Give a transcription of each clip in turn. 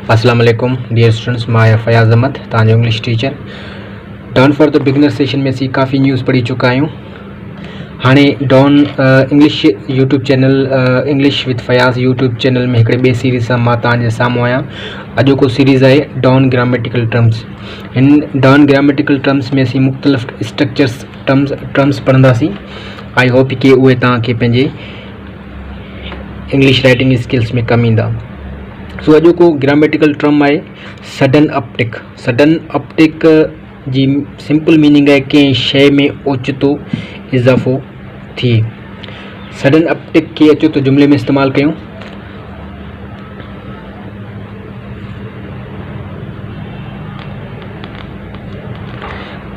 अस्सलाम वालेकुम dear students, मां फयाज़ अहमद तव्हांजो इंग्लिश टीचर। डॉन फॉर द बिगनर सेशन में असीं काफ़ी न्यूज़ पढ़ी चुका आहियूं। हाणे डॉन English YouTube channel English with Fayaz YouTube channel में हिकिड़े ॿिए सीरीज़ सां मां तव्हांजे साम्हूं आहियां। अॼोको सीरीज़ आहे डॉन ग्रामेटिकल टर्म्स। हिन डॉन ग्रामेटिकल टर्म्स में असीं मुख़्तलिफ़ स्ट्रक्चर्स टर्म्स पढ़ंदासीं। आई होप कि उहे तव्हांखे पंहिंजे इंग्लिश राइटिंग स्किल्स में कमु ईंदा। सो अॼोको ग्रामेटिकल टर्म आहे सडन अपटिक। सडन अपटिक जी सिंपल मीनिंग है कंहिं शइ में ओचितो इज़ाफ़ो थिए। सडन अपटिक खे अचो तो जुमले में इस्तेमाल कयूं।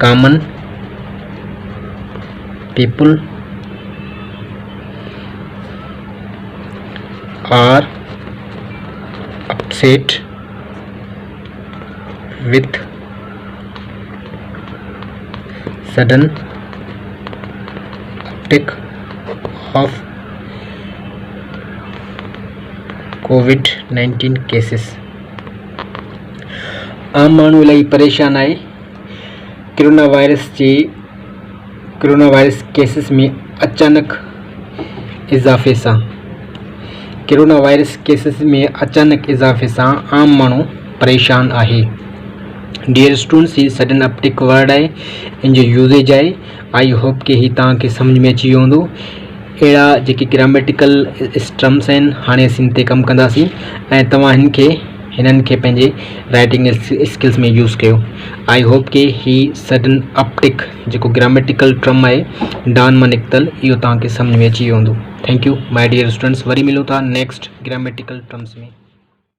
Common people are upset with sudden uptick of COVID-19 cases। आम माण्हू इलाही परेशान आहे कोरोना वायरस केसेस में अचानक इज़ाफ़े सां। कोरोना वायरस केसेस में अचानक इज़ाफ़े सां आम माण्हू परेशान आहे। डियर स्टूडेंट्स, ही सडन अपटिक वर्ड है, इन जो यूजेज है। आई होप कि ही तव्हांखे समझ में अची वियो हूंदो। अहिड़ा जेके ग्रामेटिकल टर्म्स आहिनि हाणे असीं ते कमु कंदासीं ऐं तव्हां हिननि खे पंहिंजे राइटिंग स्किल्स में यूज़ कयो। आई होप कि ही सडन अपटिक जेको ग्रामेटिकल टर्म आहे डॉन मां निकितल, इहो तव्हांखे समझ में अची वियो हूंदो। Thank you my dear students. वरी मिलूं था नेक्स्ट ग्रामेटिकल टर्म्स में।